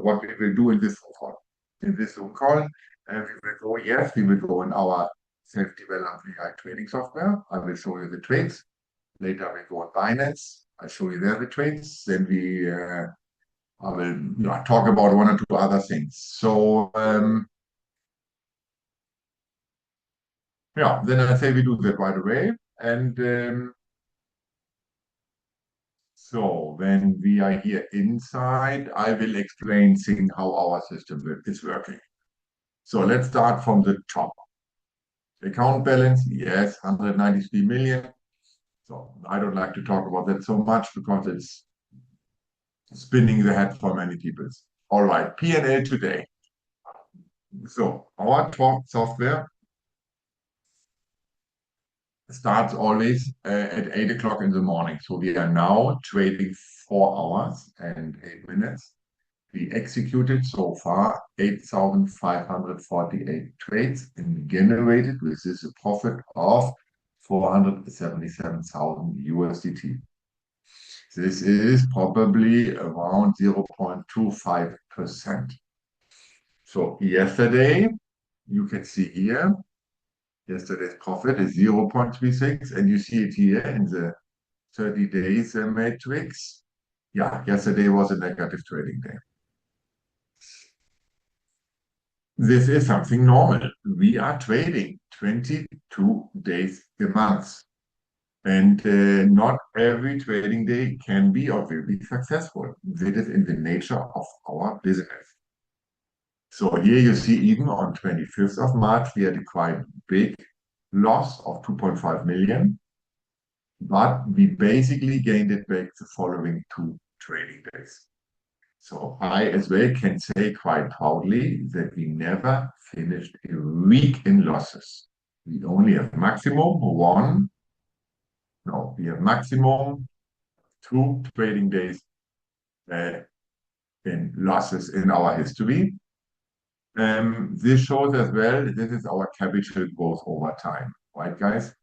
what we will do in this Zoom call. In this Zoom call, we will go in our self-developed AI trading software. I will show you the trades. Later we go on Binance. I'll show you there the trades. Then I will talk about one or two other things. So then I say we do that right away. And so when we are here inside, I will explain how our system is working. So let's start from the top. Account balance, yes, 193 million. So I don't like to talk about that so much because it's spinning the head for many people. All right, P&L today. So our top software starts always at 8 o'clock in the morning. So we are now trading 4 hours and 8 minutes. We executed so far 8,548 trades and generated with this a profit of 477,000 USDT. This is probably around 0.25%. So yesterday, you can see here, yesterday's profit is 0.36, and you see it here in the 30 days matrix. Yeah, yesterday was a negative trading day. This is something normal. We are trading 22 days a month. And not every trading day can be or will be successful. This is in the nature of our business. So here you see even on 25th of March, we had a quite big loss of 2.5 million. But we basically gained it back the following 2 trading days. So I as well can say quite proudly that we never finished a week in losses. We only have maximum we have maximum 2 trading days in losses in our history. This shows as well, this is our capital growth over time, right guys?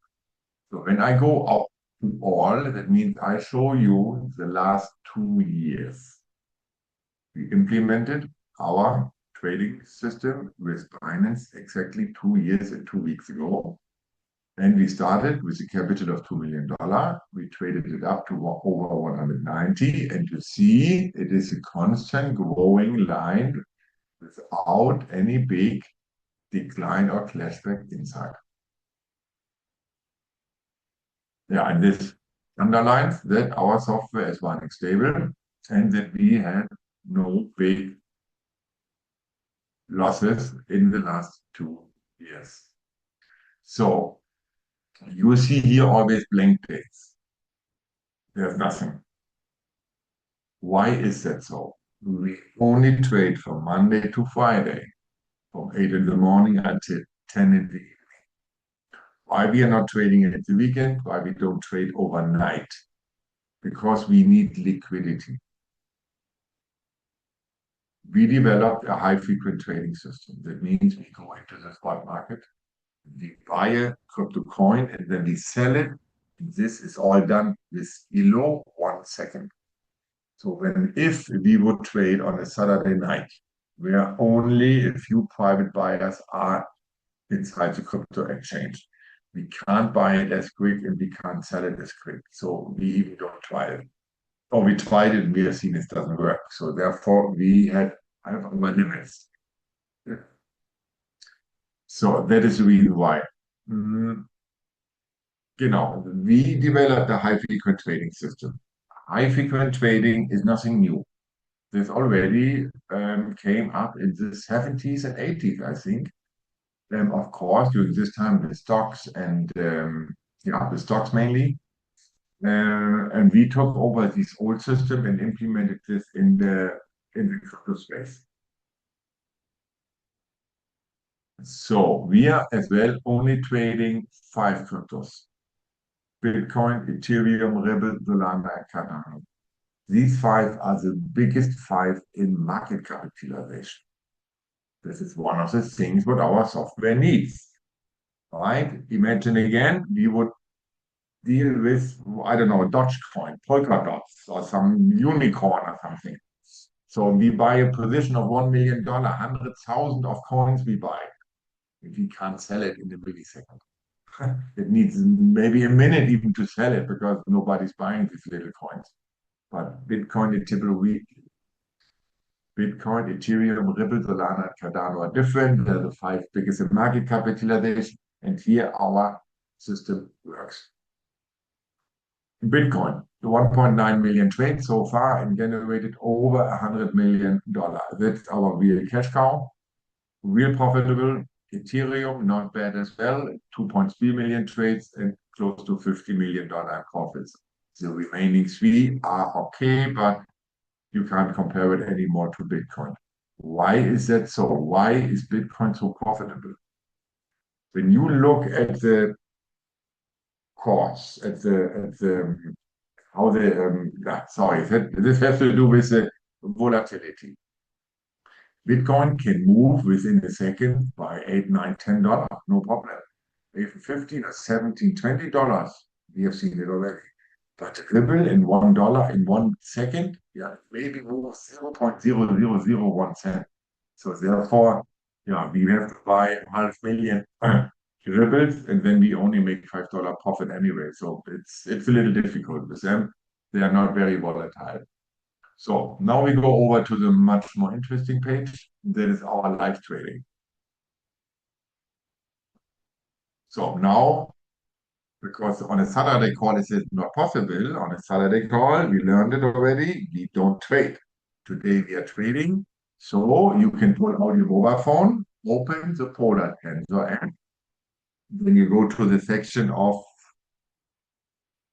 So when I go up to all, that means I show you the last 2 years. We implemented our trading system with Binance exactly 2 years and 2 weeks ago. And we started with a capital of $2 million. We traded it up to over 190. And you see it is a constant growing line without any big decline or clashback inside. Yeah, and this underlines that our software is running stable and that we had no big losses in the last 2 years. So you see here always blank days. There's nothing. Why is that so? We only trade from Monday to Friday, from 8 in the morning until 10 in the evening. Why we are not trading at the weekend? Why we don't trade overnight? Because we need liquidity. We developed a high-frequent trading system. That means we go into the spot market, we buy a crypto coin, and then we sell it. This is all done with below 1 second. So if we would trade on a Saturday night, where only a few private buyers are inside the crypto exchange, we can't buy it as quick and we can't sell it as quick. So we even don't try it. Or we tried it and we have seen it doesn't work. So therefore we have our limits. Yeah. So that is the reason why. We developed a high-frequent trading system. High-frequent trading is nothing new. This already came up in the 70s and 80s, I think. Of course, during this time, the stocks and the stocks mainly. And we took over this old system and implemented this in the crypto space. So we are as well only trading 5 cryptos: Bitcoin, Ethereum, Ripple, Solana, and Cardano. These 5 are the biggest 5 in market capitalization. This is one of the things what our software needs. Right? Imagine again, we would deal with, I don't know, Dogecoin, Polkadot, or some unicorn or something. So we buy a position of $1 million, 100,000 of coins we buy. We can't sell it in a millisecond. It needs maybe a minute even to sell it because nobody's buying these little coins. But Bitcoin, Bitcoin, Ethereum, Ripple, Solana, and Cardano are different. They're the five biggest in market capitalization. And here our system works. Bitcoin, the 1.9 million trades so far and generated over $100 million. That's our real cash cow, real profitable. Ethereum, not bad as well, 2.3 million trades and close to $50 million in profits. The remaining three are okay, but you can't compare it anymore to Bitcoin. Why is that so? Why is Bitcoin so profitable? When you look at the course, at the how the sorry, this has to do with the volatility. Bitcoin can move within a second by 8, 9, $10, no problem. Even 15 or 17, $20, we have seen it already. But Ripple in $1 in 1 second, yeah, maybe move 0.0001 cent. So therefore, yeah, we have to buy 500,000 Ripples, and then we only make $5 profit anyway. So it's a little difficult with them. They are not very volatile. So now we go over to the much more interesting page. That is our live trading. So now, because on a Saturday call it is not possible, on a Saturday call, we learned it already, we don't trade. Today we are trading. So you can pull out your mobile phone, open the Polar Tensor app. Then you go to the section of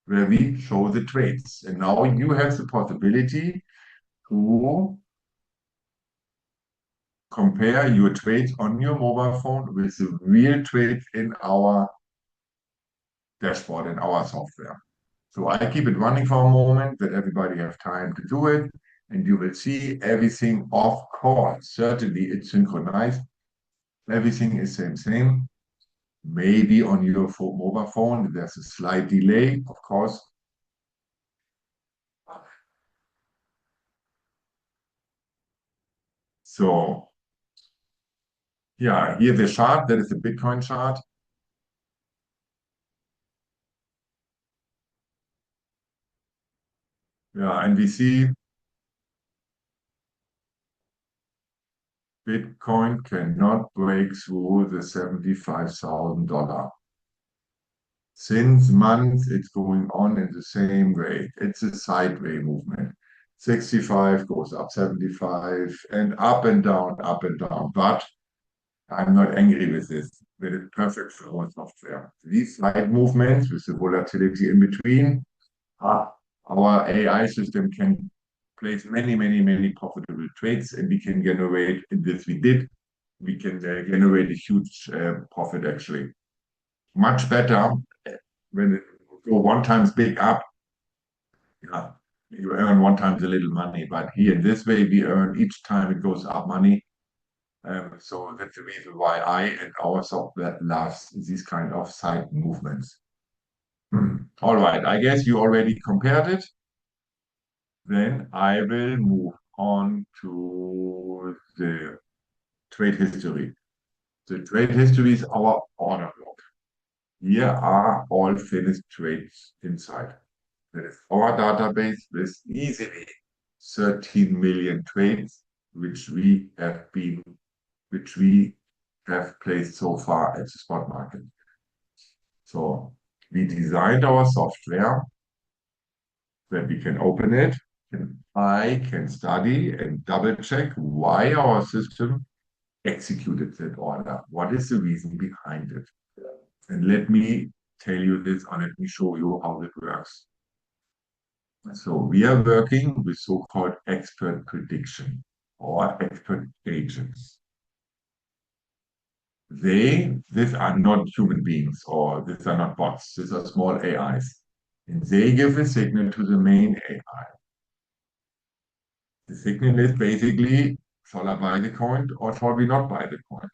where we show the trades. And now you have the possibility to compare your trades on your mobile phone with the real trades in our dashboard, in our software. So I keep it running for a moment that everybody have time to do it, and you will see everything, of course. Certainly it's synchronized. Everything is same. Maybe on your mobile phone, there's a slight delay, of course. So yeah, here the chart, that is the Bitcoin chart. Yeah, and we see Bitcoin cannot break through the $75,000. Since months, it's going on in the same way. It's a sideways movement. 65 goes up 75 and up and down, up and down. But I'm not angry with this. It is perfect for our software. These side movements with the volatility in between, our AI system can place many profitable trades, and we can generate, in this we did, we can generate a huge profit actually. Much better when it go one times big up, yeah, you earn one times a little money. But here in this way, we earn each time it goes up money. So that's the reason why I and our software loves these kind of side movements. All right, I guess you already compared it. Then I will move on to the trade history. The trade history is our order book. Here are all finished trades inside. That is our database with easily 13 million trades, which we have placed so far at the spot market. So we designed our software that we can open it, and I can study and double check why our system executed that order. What is the reason behind it? And let me tell you this, and let me show you how it works. So we are working with so-called expert prediction or expert agents. These are not human beings or these are not bots. These are small AIs. And they give a signal to the main AI. The signal is basically, shall I buy the coin or shall we not buy the coin?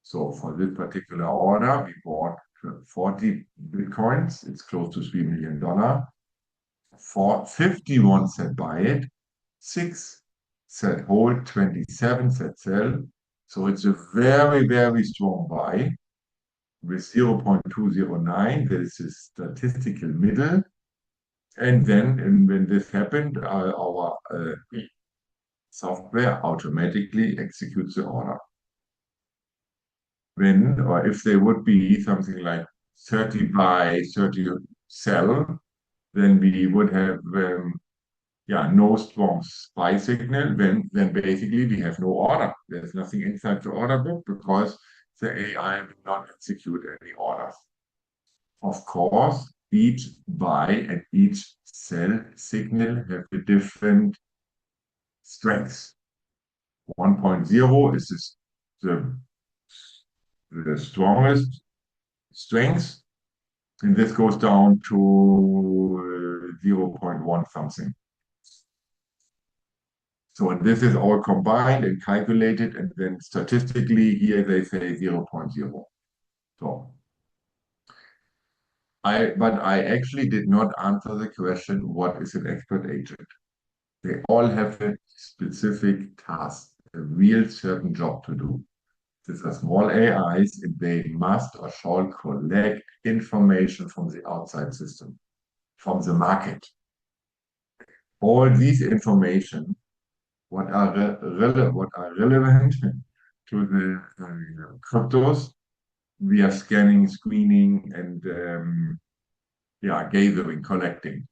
So for this particular order, we bought 40 Bitcoins. It's close to $3 million. For 51 said buy it, 6 set hold 27, set sell. So it's a very, very strong buy with 0.209. That is the statistical middle. And then when this happened, our software automatically executes the order. When or if there would be something like 30 buy, 30 sell, then we would have no strong spy signal. Then basically we have no order. There's nothing inside the order book because the AI will not execute any orders. Of course, each buy and each sell signal have a different strength. 1.0 is the strongest strength, and this goes down to 0.1 something. So and this is all combined and calculated, and then statistically here they say 0.0. So but I actually did not answer the question, what is an expert agent? They all have a specific task, a real certain job to do. These are small AIs, and they must or shall collect information from the outside system, from the market. All these information, what are relevant to the cryptos, we are scanning, screening, and gathering, collecting.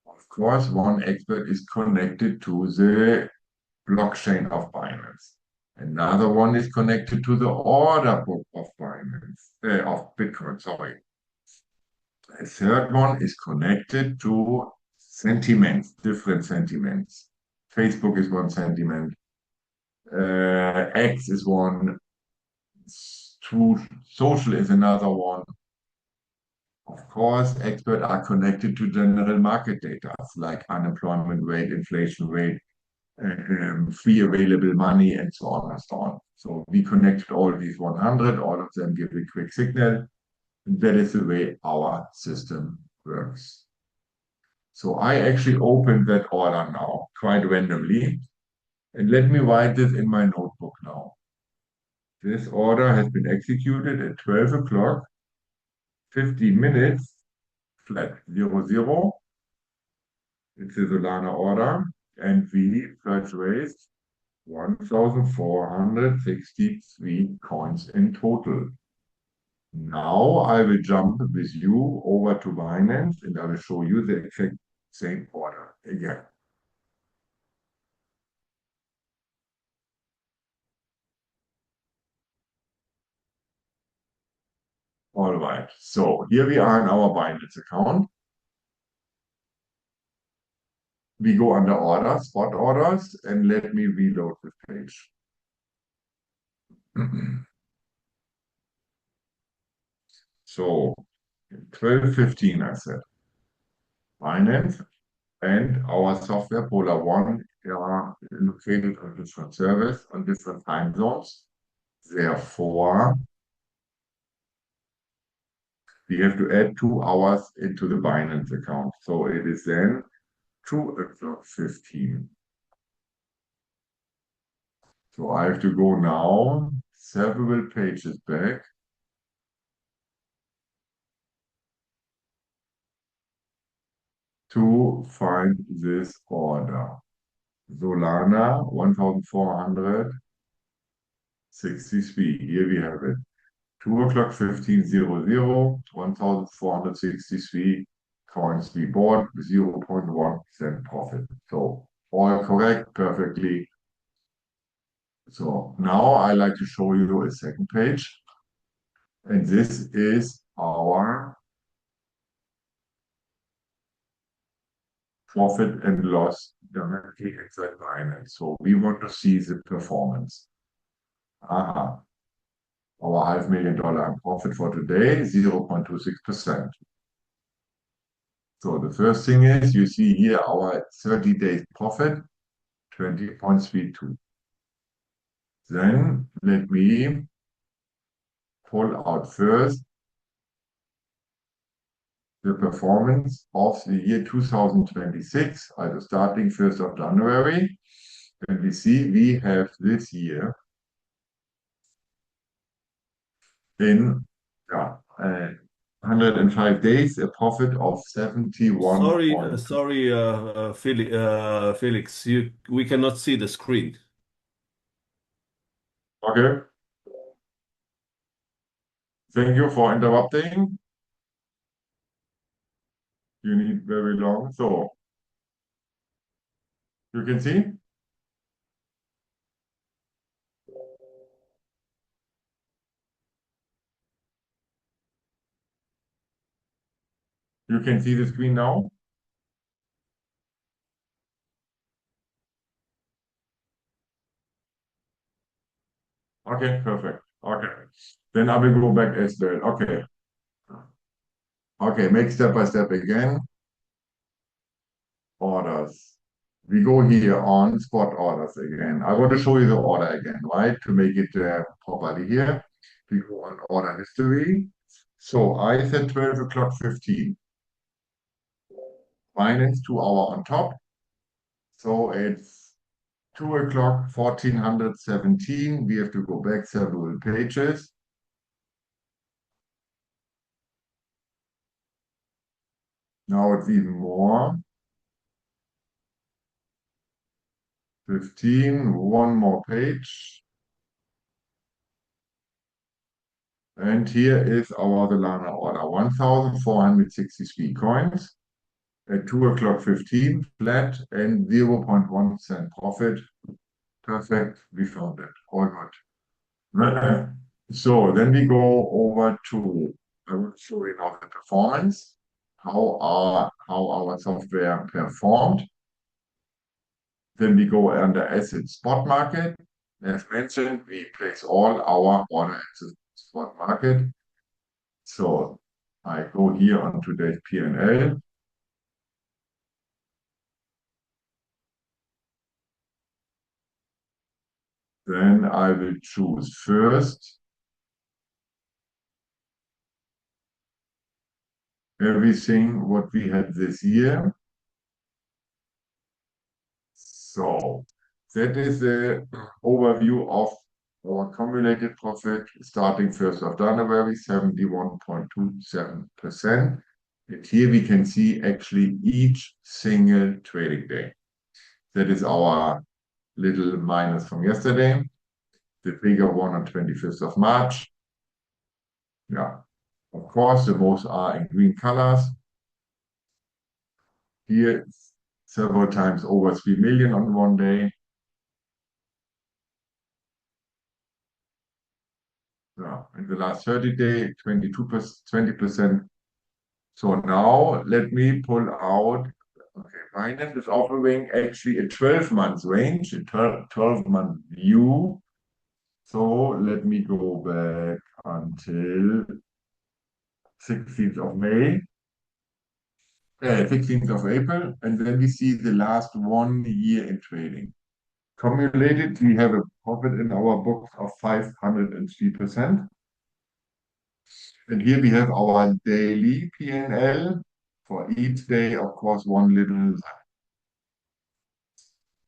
Of course, one expert is connected to the blockchain of Binance. Another one is connected to the order book of Binance, of Bitcoin, sorry. A third one is connected to sentiments, different sentiments. Facebook is one sentiment. X is one. True Social is another one. Of course, experts are connected to general market data like unemployment rate, inflation rate, free available money, and so on and so on. So we connected all these 100, all of them give a quick signal. And that is the way our system works. So I actually opened that order now quite randomly. And let me write this in my notebook now. This order has been executed at 12 o'clock, 15 minutes, flat 00. It's a Solana order. And we purchased 1,463 coins in total. Now I will jump with you over to Binance and I will show you the exact same order again. All right, so here we are in our Binance account. We go under orders, spot orders, and let me reload this page. So 12:15, I said. Binance and our software Polar One are located on different servers, on different time zones. Therefore, we have to add 2 hours into the Binance account. So it is then 2:15. So I have to go now several pages back to find this order. Solana 1,463. Here we have it. 2 o'clock 15:00, 1,463 coins we bought, 0.1% profit. So all correct, perfectly. So now I like to show you a second page. And this is our profit and loss directly inside Binance. So we want to see the performance. Aha. Our $500,000 profit for today, 0.26%. So the first thing is, you see here our 30 days profit, 20.32. Then let me pull out first the performance of the year 2026, also starting 1st of January. And we see we have this year in yeah, 105 days a profit of Sorry, 71.2. sorry, Felix, we cannot see the screen. Okay, thank you for interrupting. You need very long. So you can see? You can see the screen now? Okay, perfect. Okay. Then I will go back as well. Okay. Okay, make step by step again. Orders. We go here on spot orders again. I want to show you the order again, right? To make it properly here. We go on order history. So I said 12 o'clock 15. Finance 2 hour on top. So it's 2 o'clock 1417. We have to go back several pages. Now it's even more. 15, one more page. And here is our Solana order, 1,463 coins at 2 o'clock 15, flat and 0.1% profit. Perfect, we found it. All good. So then we go over to, I will show you now the performance, how our software performed. Then we go under asset spot market. As mentioned, we place all our order at the spot market. So I go here on today's P&L. Then I will choose first everything what we had this year. So that is the overview of our cumulated profit starting 1st of January, 71.27%. And here we can see actually each single trading day. That is our little minus from yesterday. The bigger one on 25th of March. Yeah, of course, the most are in green colors. Here, several times over 3 million on one day. Yeah, in the last 30 days, 22%, 20%. So now let me pull out. Okay, Binance is offering actually a 12 month range, a 12-month view. So let me go back until 16th of May, 16th of April, and then we see the last 1 year in trading. Cumulated, we have a profit in our books of 503%. And here we have our daily P&L for each day, of course, one little.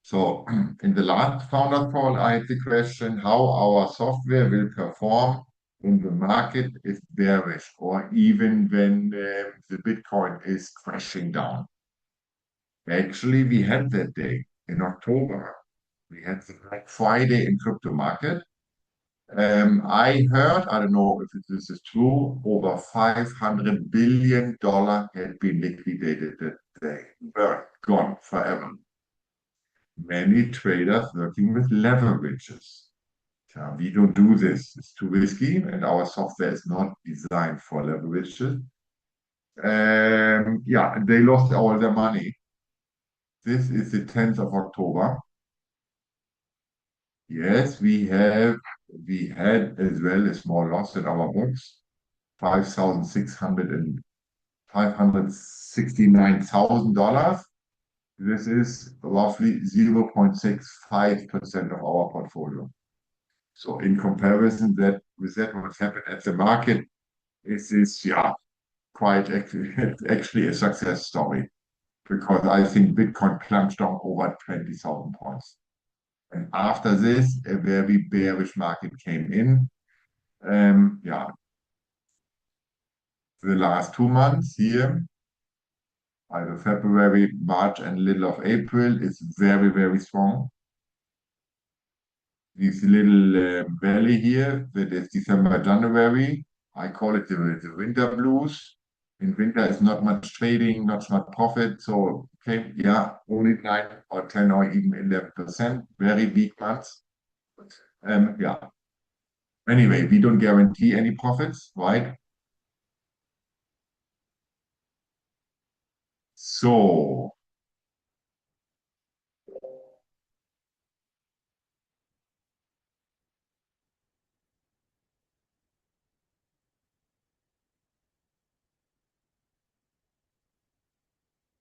So in the last founder call, I had the question how our software will perform when the market is bearish or even when the Bitcoin is crashing down. Actually, we had that day in October. We had the Black Friday in crypto market. I heard, I don't know if this is true, over $500 billion had been liquidated that day. Gone forever. Many traders working with leverages. We don't do this. It's too risky, and our software is not designed for leverages. Yeah, they lost all their money. This is the 10th of October. Yes, we had as well a small loss in our books, 5,600 and $569,000. This is roughly 0.65% of our portfolio. So in comparison that with that what's happened at the market is yeah quite actually a success story because I think Bitcoin plunged down over 20,000 points. And after this, a very bearish market came in. Yeah, the last 2 months here, either February, March, and little of April, is very, very strong. This little valley here, that is December, January, I call it the winter blues. In winter, it's not much trading, not much profit. So, okay, yeah, only 9 or 10 or even 11%, very weak months. Yeah. Anyway, we don't guarantee any profits, right? So,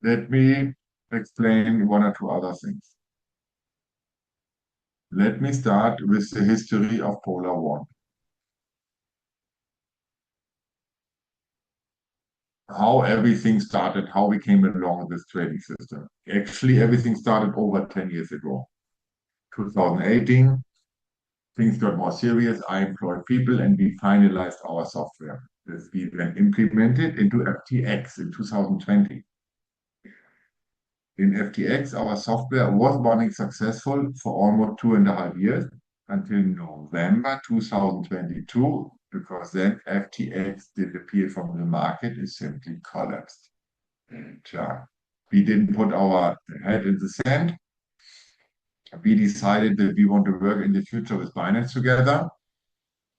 let me explain one or two other things. Let me start with the history of Polar One. How everything started, how we came along with this trading system. Actually, everything started over 10 years ago. 2018, things got more serious. I employed people and we finalized our software. This we then implemented into FTX in 2020. In FTX, our software was running successful for almost 2.5 years until November 2022, because then FTX disappeared from the market, it simply collapsed. And we didn't put our head in the sand. We decided that we want to work in the future with Binance together.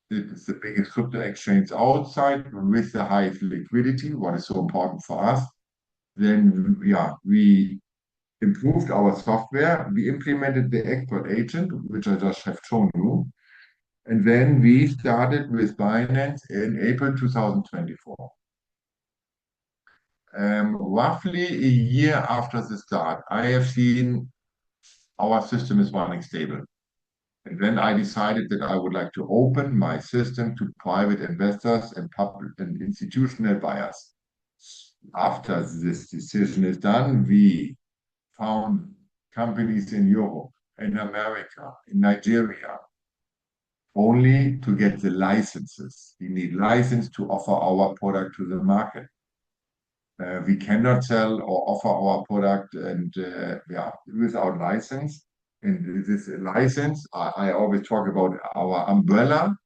It is the biggest crypto exchange outside with the highest liquidity, what is so important for us. Then, yeah, we improved our software. We implemented the expert agent, which I just have shown you. And then we started with Binance in April 2024. Roughly a year after the start, I have seen our system is running stable. And then I decided that I would like to open my system to private investors and public and institutional buyers. After this decision is done, we found companies in Europe, in America, in Nigeria, only to get the licenses. We need license to offer our product to the market. We cannot sell or offer our product and without license. And this license, I always talk about our umbrella,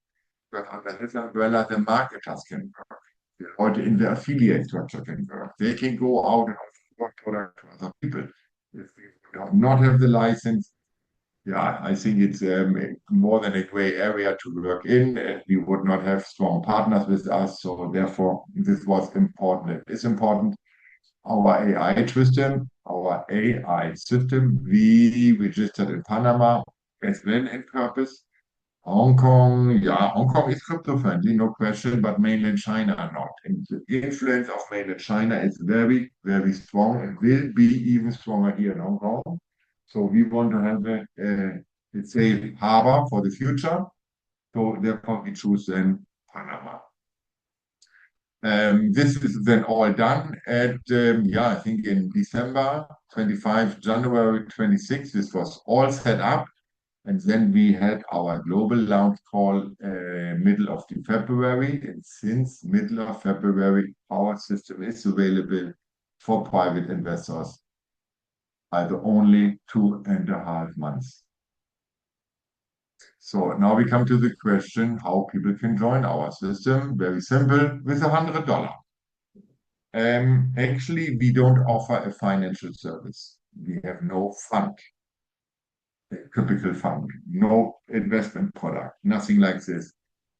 but under this umbrella, the marketers can work. The Leute in the affiliate structure can work. They can go out and offer product to other people. If we do not have the license, yeah, I think it's more than a gray area to work in, and we would not have strong partners with us. So therefore, this was important. It is important. Our AI system, we registered in Panama as well in purpose. Hong Kong, yeah, Hong Kong is crypto friendly, no question, but mainland China are not. And the influence of mainland China is very, very strong and will be even stronger here in Hong Kong. So we want to have let's say, harbor for the future. So therefore, we choose then Panama. This is then all done at, I think in December 25, January 26, this was all set up. And then we had our global launch call middle of February. And since middle of February, our system is available for private investors either only 2.5 months. So now we come to the question how people can join our system. Very simple, with $100. Actually, we don't offer a financial service. We have no fund, a typical fund, no investment product, nothing like this.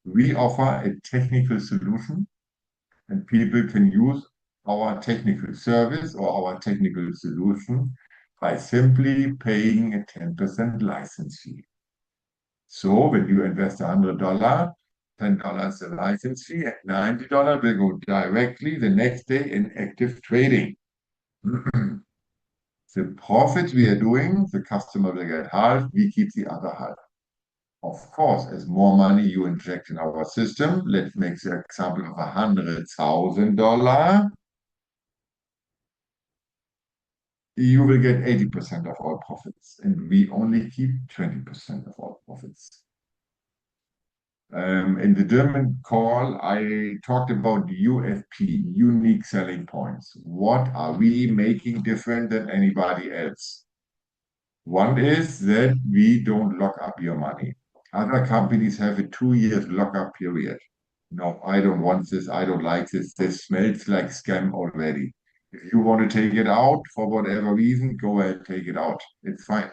We offer a technical solution, and people can use our technical service or our technical solution by simply paying a 10% license fee. So when you invest $100, $10 the license fee, and $90 will go directly the next day in active trading. The profits we are doing, the customer will get half, we keep the other half. Of course, as more money you inject in our system, let's make the example of $100,000. you will get 80% of all profits, and we only keep 20% of all profits. In the German call, I talked about USP, unique selling points. What are we making different than anybody else? One is that we don't lock up your money. Other companies have a 2 year lockup period. No, I don't want this. I don't like this. This smells like scam already. If you want to take it out for whatever reason, go ahead, take it out. It's fine.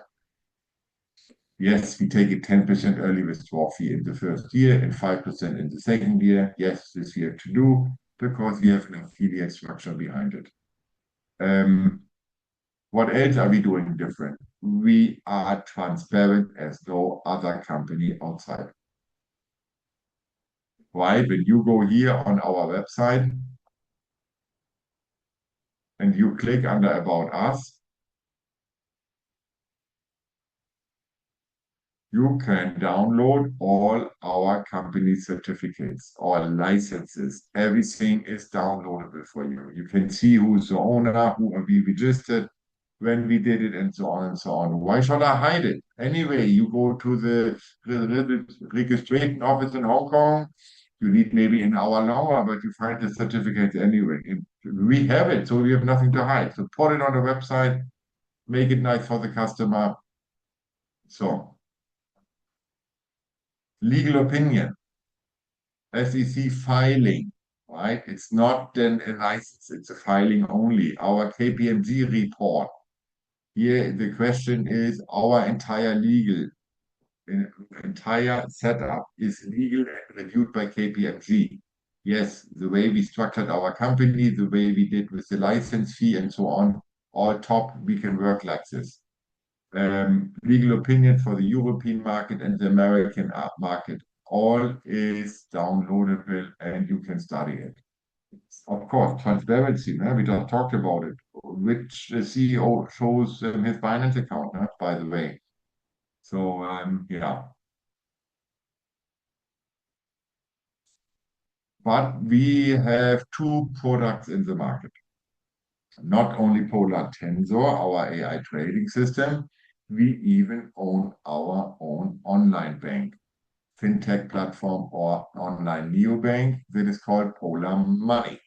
Yes, we take a 10% early withdrawal fee in the first year and 5% in the second year. Yes, this we have to do because we have an affiliate structure behind it. What else are we doing different? We are transparent as no other company outside. Right? When you go here on our website and you click under About Us, you can download all our company certificates, all licenses. Everything is downloadable for you. You can see who's the owner, who are we registered, when we did it, and so on and so on. Why should I hide it? Anyway, you go to the registration office in Hong Kong, you need maybe an hour longer, but you find the certificates anyway. And we have it, so we have nothing to hide. So put it on the website, make it nice for the customer. So, legal opinion, SEC filing, right? It's not then a license, it's a filing only. Our KPMG report. Here, the question is our entire setup is legal and reviewed by KPMG. Yes, the way we structured our company, the way we did with the license fee and so on, all top, we can work like this. Legal opinion for the European market and the American market. All is downloadable and you can study it. Of course, transparency, we just talked about it. Which CEO shows his finance account, by the way. So, yeah. But we have two products in the market. Not only Polar Tensor, our AI trading system, we even own our own online bank, fintech platform or online neobank that is called Polar Money.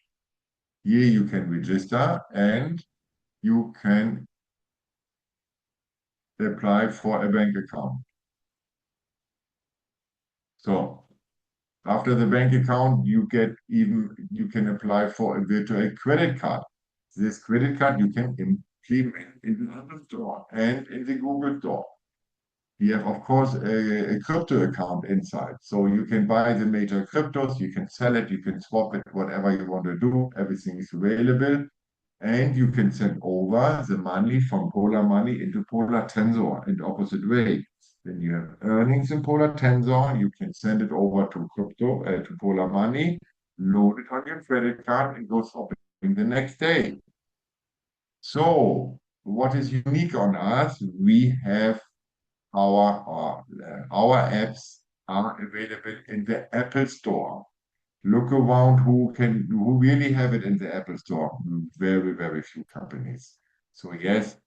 Here you can register and you can apply for a bank account. So after the bank account, you can apply for a virtual credit card. This credit card you can implement in the Apple Store and in the Google Store. We have, of course, a crypto account inside. So you can buy the major cryptos, you can sell it, you can swap it, whatever you want to do. Everything is available. And you can send over the money from Polar Money into Polar Tensor in the opposite way. When you have earnings in Polar Tensor, you can send it over to to Polar Money, load it on your credit card, and go shopping the next day. So, what is unique on us? We have our apps are available in the Apple Store. Look around who really have it in the Apple Store. Very, very few companies. So yes,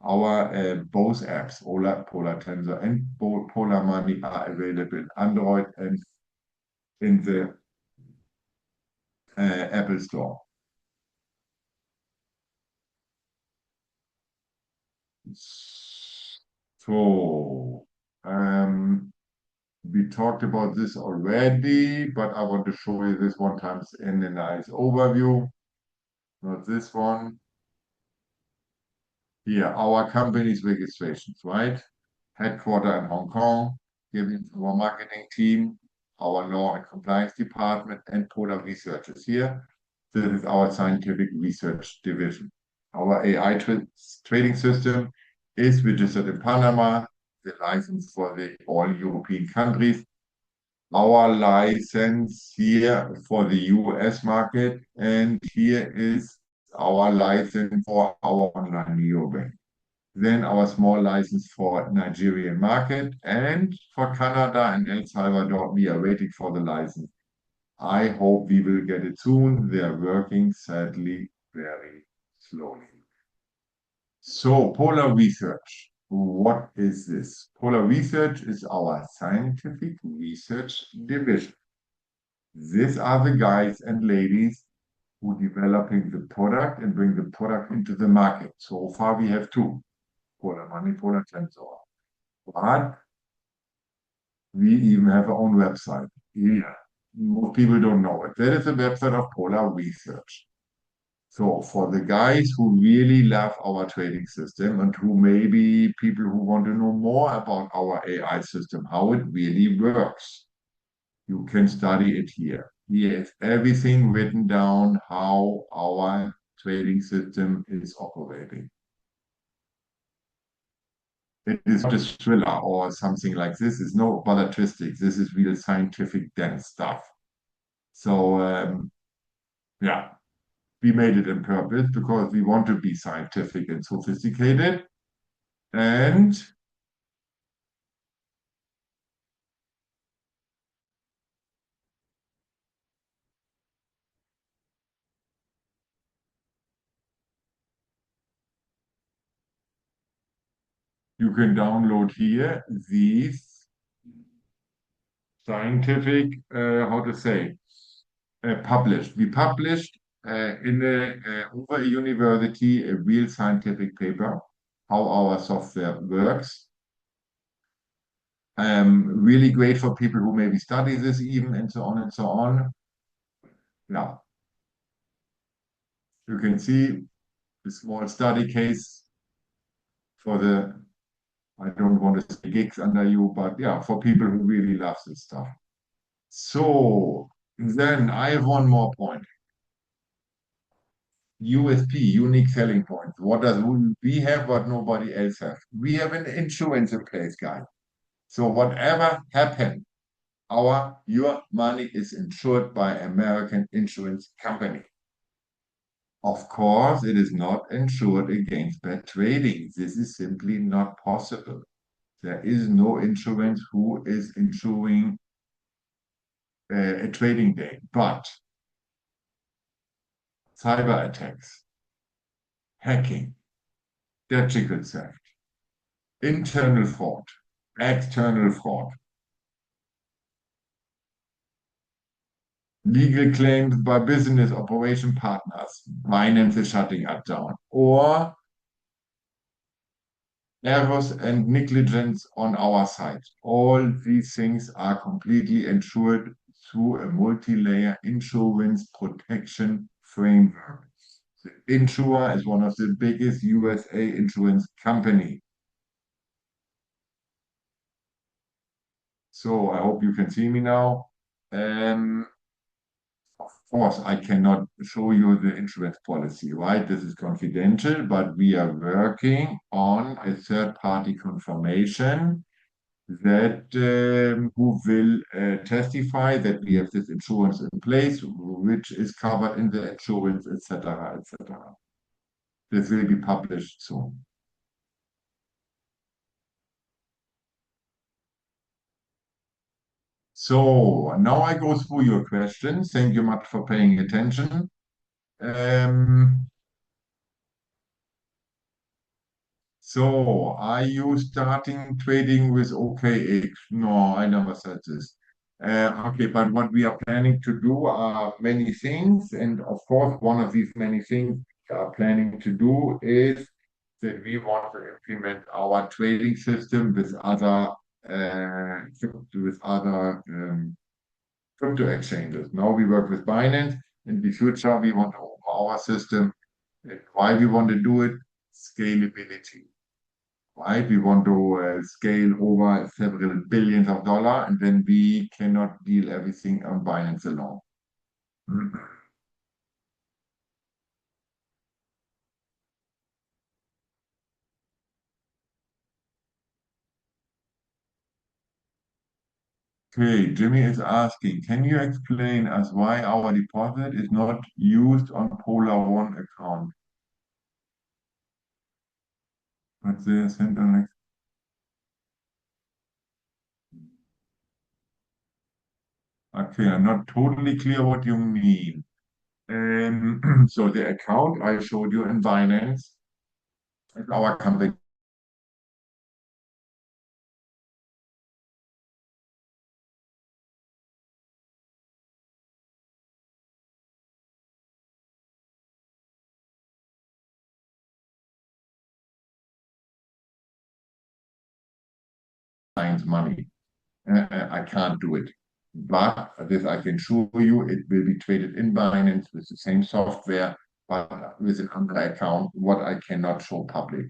our both apps, Polar Tensor and Polar Money, are available in Android and in the Apple Store. So we talked about this already, but I want to show you this one time in a nice overview. Not this one. Here, our company's registrations, right? Headquarter in Hong Kong, giving our marketing team, our law and compliance department, and Polar researchers here. This is our scientific research division. Our AI trading system is registered in Panama, the license for all European countries. Our license here for the US market, and here is our license for our online neobank. Then our small license for Nigerian market, and for Canada and El Salvador, we are waiting for the license. I hope we will get it soon. They are working, sadly, very slowly. So, Polar Research. What is this? Polar Research is our scientific research division. These are the guys and ladies who developing the product and bring the product into the market. So far, we have two, Polar Money, Polar Tensor. But we even have our own website. Yeah, most people don't know it. That is the website of Polar Research. So for the guys who really love our trading system and who maybe people who want to know more about our AI system, how it really works, you can study it here. Here is everything written down how our trading system is operating. It is not a thriller or something like this. It's no ballistics. This is real scientific dense stuff. So yeah, we made it on purpose because we want to be scientific and sophisticated. And you can download here these scientific, how to say, published. We published in over a university a real scientific paper, how our software works. Really great for people who maybe study this even and so on and so on. Yeah, you can see the small study case for the, I don't want to say gigs under you, but yeah, for people who really love this stuff. So then I have one more point. USP, unique selling point. What does we have what nobody else has? We have an insurance in place, guys. So whatever happens, your money is insured by American insurance company. Of course, it is not insured against bad trading. This is simply not possible. There is no insurance who is insuring a trading day, but cyber attacks, hacking, digital theft, internal fraud, external fraud, legal claims by business operation partners, Binance is shutting it down, or errors and negligence on our side. All these things are completely insured through a multi-layer insurance protection framework. The insurer is one of the biggest USA insurance company. So I hope you can see me now. Of course, I cannot show you the insurance policy, right? This is confidential, but we are working on a third-party confirmation that who will testify that we have this insurance in place, which is covered in the insurance, etc., etc. This will be published soon. So now I go through your questions. Thank you much for paying attention. So are you starting trading with OKX? No, I never said this. Okay, but what we are planning to do are many things, and of course, one of these many things we are planning to do is that we want to implement our trading system with other crypto exchanges. Now we work with Binance. In the future, we want to open our system. And why we want to do it? Scalability, right? We want to scale over several billions of dollars, and then we cannot deal everything on Binance alone. Okay, Jimmy is asking, can you explain us why our deposit is not used on Polar One account? But they sent an okay, I'm not totally clear what you mean. So the account I showed you in Binance our company finds money. I can't do it. But this I can show you, it will be traded in Binance with the same software, but with an umbrella account, what I cannot show public.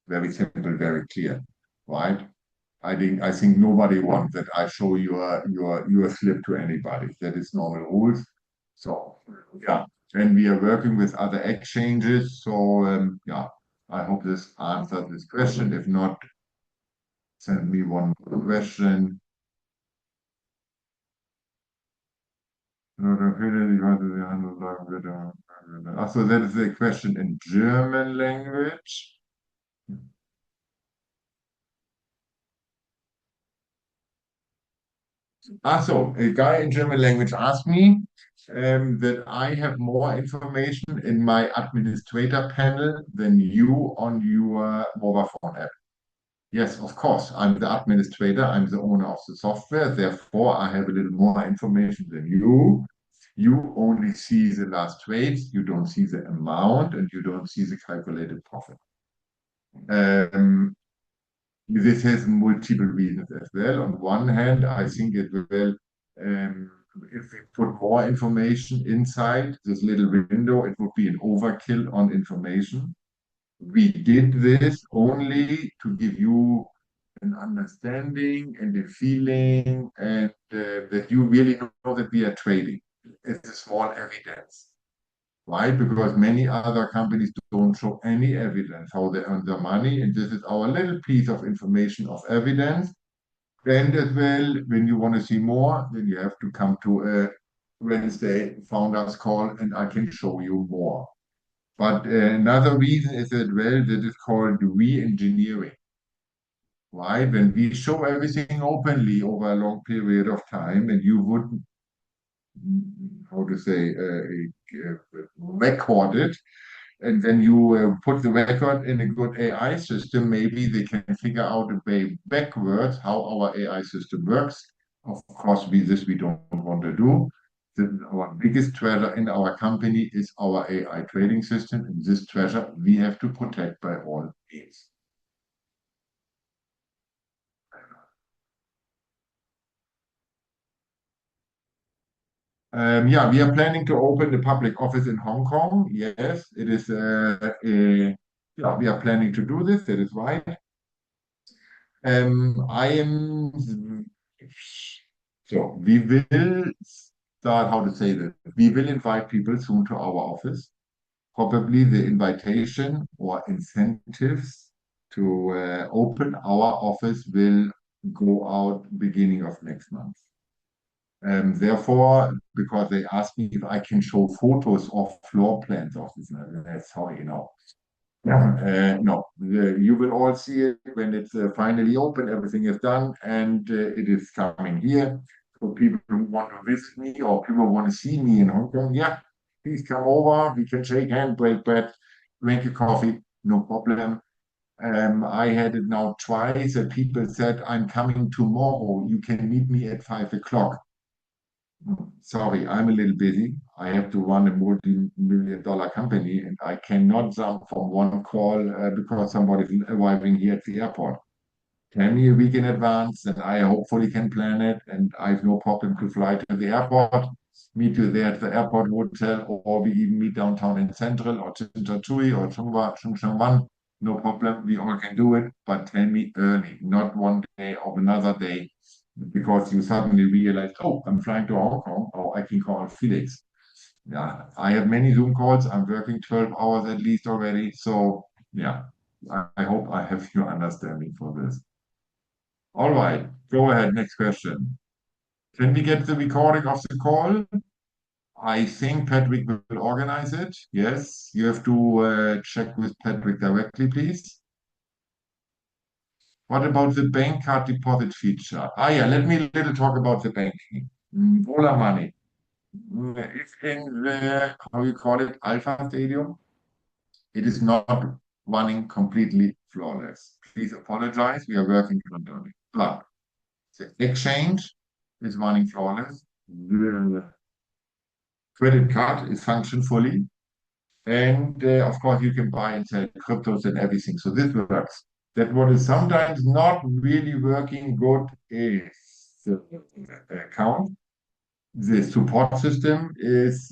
Very simple, very clear, right? I think nobody wants that I show your slip to anybody. That is normal rules. So yeah, and we are working with other exchanges. So yeah, I hope this answers this question. If not, send me one question. So that is a question in German language. So a guy in German language asked me that I have more information in my administrator panel than you on your mobile phone app. Yes, of course. I'm the administrator. I'm the owner of the software. Therefore, I have a little more information than you. You only see the last trades. You don't see the amount, and you don't see the calculated profit. Um, this has multiple reasons as well. On one hand, I think it will, if we put more information inside this little window, it would be an overkill on information. We did this only to give you an understanding and a feeling, and that you really know that we are trading. It's a small evidence. Why? Because many other companies don't show any evidence how they earn their money, and this is our little piece of information of evidence. And as well, when you want to see more, then you have to come to a Wednesday founders call, and I can show you more. But another reason is as well that is called re-engineering. Why? When we show everything openly over a long period of time, and you would, how to say, record it, and then you put the record in a good AI system, maybe they can figure out a way backwards how our AI system works. Of course, we don't want to do. Our biggest treasure in our company is our AI trading system, and this treasure we have to protect by all means. Yeah, we are planning to open the public office in Hong Kong. Yes, it is. Yeah, we are planning to do this. That is right. I am. So we will start. How to say that? We will invite people soon to our office. Probably the invitation or incentives to open our office will go out beginning of next month. Therefore, because they asked me if I can show photos of floor plans of this, sorry, no, you will all see it when it's finally open. Everything is done, and it is coming here. So people who want to visit me or people who want to see me in Hong Kong, yeah, please come over. We can shake hands, break bread, drink a coffee, no problem. I had it now twice that people said, I'm coming tomorrow. You can meet me at 5 o'clock. Sorry, I'm a little busy. I have to run a multi-million-dollar company, and I cannot jump from one call because somebody's arriving here at the airport. Tell me a week in advance, and I hopefully can plan it, and I have no problem to fly to the airport, meet you there at the airport hotel, or we even meet downtown in Central or Tsinchantui or Chungcheongbuk. No problem, we all can do it, but tell me early, not one day or another day, because you suddenly realize, oh, I'm flying to Hong Kong, or I can call Felix. Yeah, I have many Zoom calls. I'm working 12 hours at least already. So yeah, I hope I have your understanding for this. All right, go ahead. Next question. Can we get the recording of the call? I think Patrick will organize it. Yes, you have to check with Patrick directly, please. What about the bank card deposit feature? Yeah, let me little talk about the banking. Vola Money. It's in the, how you call it, Alpha Stadium. It is not running completely flawless. Please apologize. We are working on it. But the exchange is running flawless. The credit card is function fully. And of course, you can buy and sell cryptos and everything. So this works. That what is sometimes not really working good is the account. The support system is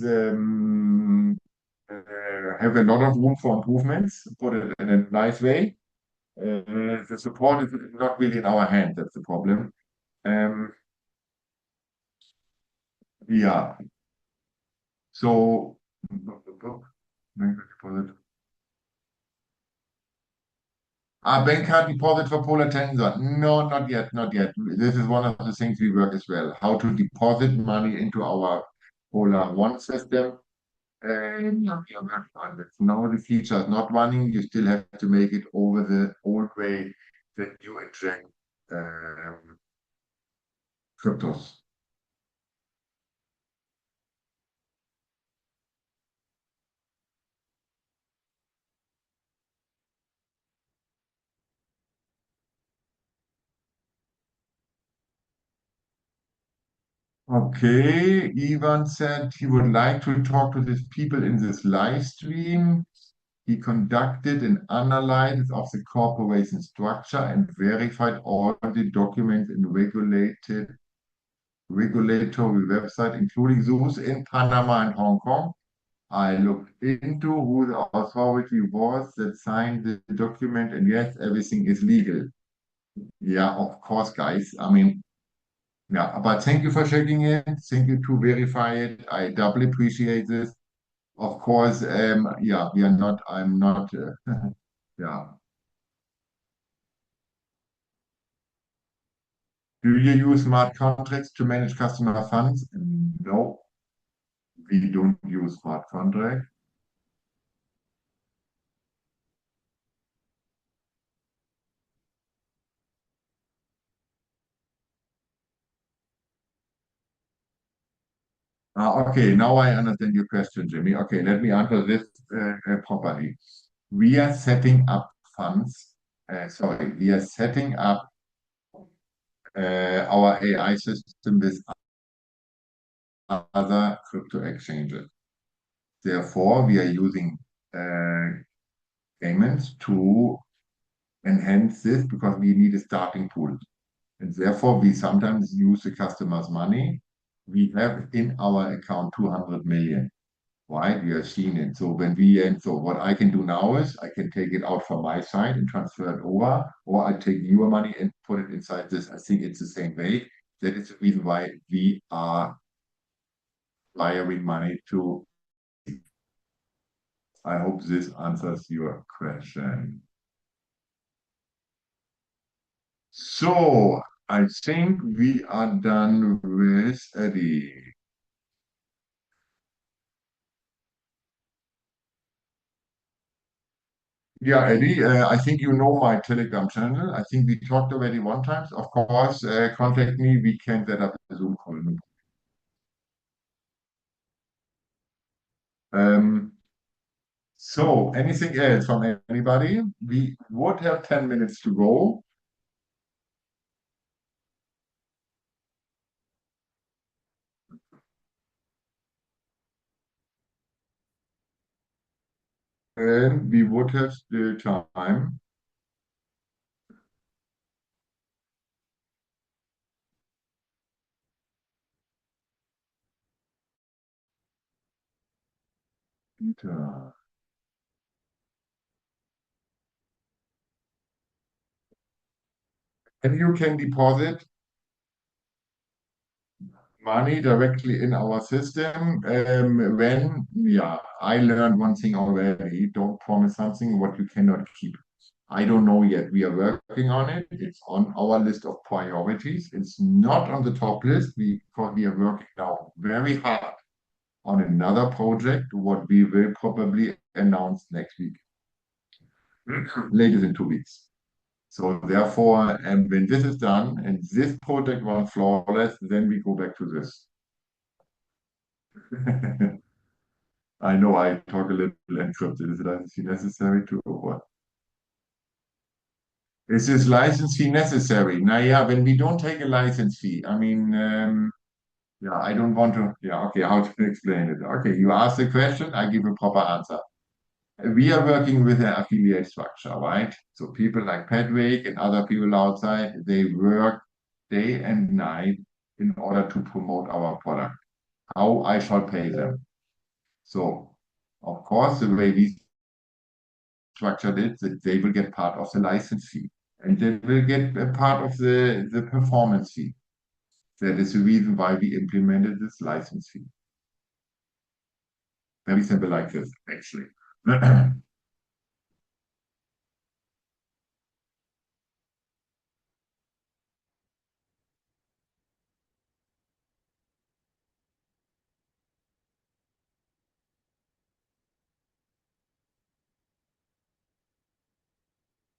have a lot of room for improvements. Put it in a nice way. The support is not really in our hand. That's the problem. Um, yeah. So, bank deposit. Bank card deposit for Polar Tensor. No, not yet, not yet. This is one of the things we work as well. How to deposit money into our Polar One system. Yeah, we are working on this. Now the feature is not running. You still have to make it over the old way that you inject cryptos. Okay, Ivan said he would like to talk to these people in this live stream. He conducted an analysis of the corporation structure and verified all the documents in regulatory website, including those in Panama and Hong Kong. I looked into who the authority was that signed the document, and yes, everything is legal. Yeah, of course, guys. I mean, yeah, but thank you for checking in. Thank you to verify it. I doubly appreciate this. Of course, yeah, we are not, I'm not, yeah. Do you use smart contracts to manage customer funds? No, we don't use smart contracts. Okay, now I understand your question, Jimmy. Okay, let me answer this properly. We are setting up funds, sorry, we are setting up our AI system with other crypto exchanges. Therefore, we are using uh, payments to enhance this because we need a starting pool. And therefore, we sometimes use the customer's money. We have in our account 200 million, right? We have seen it. So when we end, so what I can do now is I can take it out from my side and transfer it over, or I take your money and put it inside this. I think it's the same way. That is the reason why we are wiring money to. I hope this answers your question. So I think we are done with Eddie. Yeah, Eddie, I think you know my Telegram channel. I think we talked already one time. Of course, contact me. We can set up a Zoom call. Um, so anything else from anybody? We would have 10 minutes to go. And we would have still time. Peter. And you can deposit money directly in our system. When, yeah, I learned one thing already. Don't promise something what you cannot keep. I don't know yet. We are working on it. It's on our list of priorities. It's not on the top list because we are working now very hard on another project, what we will probably announce next week, latest in 2 weeks. So therefore, and when this is done and this project runs flawless, then we go back to this. I know I talk a little encrypted. Is it necessary to avoid? Is this license fee necessary? Now, yeah, when we don't take a license fee, yeah, I don't want to, yeah, okay, how to explain it? Okay, you ask the question, I give a proper answer. We are working with an affiliate structure, right? So people like Padwake and other people outside, they work day and night in order to promote our product. How I shall pay them. So, of course, the way we structured it, that they will get part of the license fee and they will get a part of the performance fee. That is the reason why we implemented this license fee. Very simple like this, actually.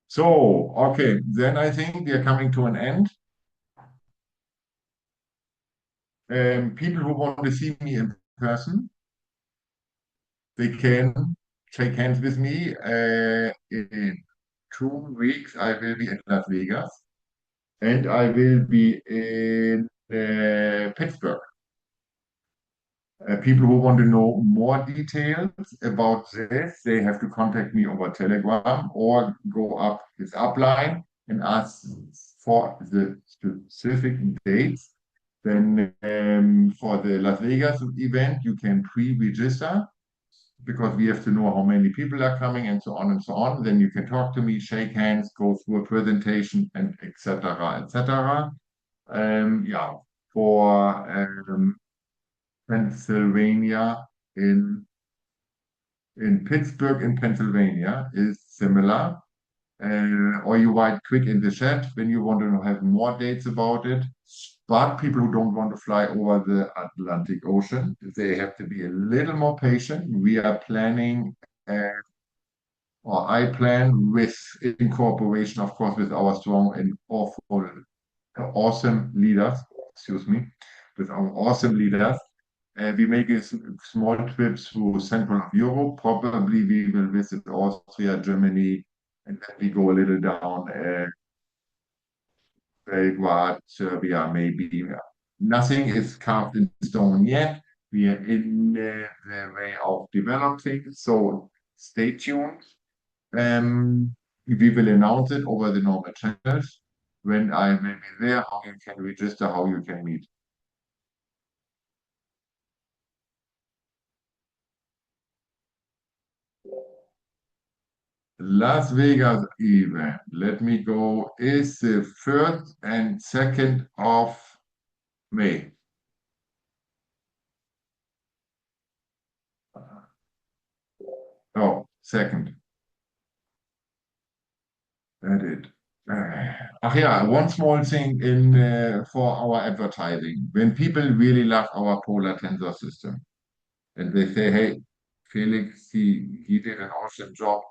So, okay, then I think we are coming to an end. People who want to see me in person, they can shake hands with me. In 2 weeks, I will be in Las Vegas and I will be in Pittsburgh. People who want to know more details about this, they have to contact me over Telegram or go up his upline and ask for the specific dates. Then for the Las Vegas event, you can pre-register because we have to know how many people are coming and so on and so on. Then you can talk to me, shake hands, go through a presentation, and etc. etc. Yeah, for Pennsylvania in Pittsburgh in Pennsylvania is similar. Or you write quick in the chat when you want to have more dates about it. But people who don't want to fly over the Atlantic Ocean, they have to be a little more patient. We are planning, or I plan with in cooperation, of course, with our strong and awesome leaders, excuse me, with our awesome leaders. We make a small trip through Central Europe. Probably we will visit Austria, Germany, and then we go a little down Belgrade, Serbia, maybe. Nothing is carved in stone yet. We are in the way of developing, so stay tuned. We will announce it over the normal channels when I will be there, how you can register, how you can meet. Las Vegas event, let me go, is the 1st and 2nd of May. Oh, 2nd. That it. Yeah, one small thing in for our advertising. When people really love our polar tensor system and they say, hey, Felix, he did an awesome job.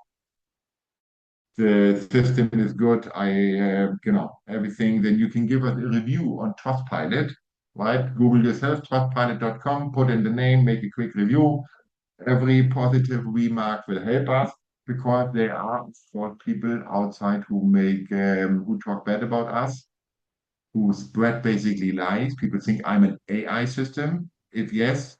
The system is good. Everything. Then you can give us a review on Trustpilot, right? Google yourself, trustpilot.com, put in the name, make a quick review. Every positive remark will help us because there are, of course, people outside who talk bad about us, who spread basically lies. People think I'm an AI system. If yes,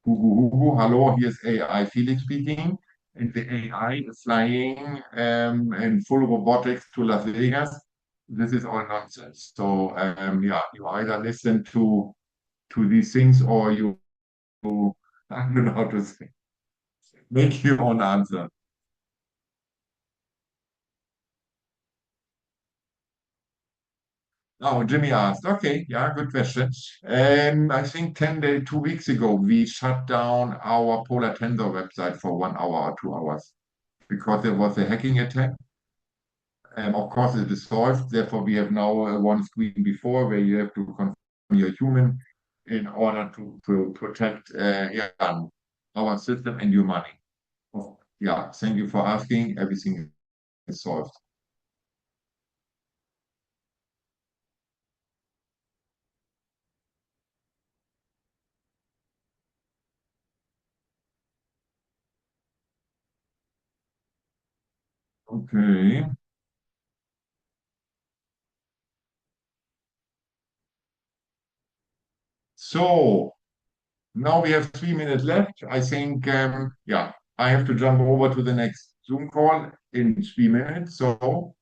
hello, here's AI Felix speaking. And the AI is flying in full robotics to Las Vegas. This is all nonsense. So yeah, you either listen to these things or you I don't know how to say. Make your own answer. Oh, Jimmy asked. Okay, yeah, good question. I think 10 days, 2 weeks ago, we shut down our Polar Tensor website for 1 hour or 2 hours because there was a hacking attack. Of course, it is solved. Therefore, we have now one screen before where you have to confirm you're human in order to protect yeah, our system and your money. Oh, yeah, thank you for asking. Everything is solved. Okay. So now we have 3 minutes left. I think, yeah, I have to jump over to the next Zoom call in 3 minutes. So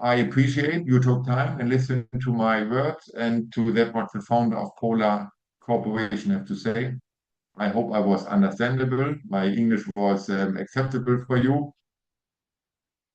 I appreciate you took time and listened to my words and to that what the founder of Polar Corporation have to say. I hope I was understandable. My English was acceptable for you.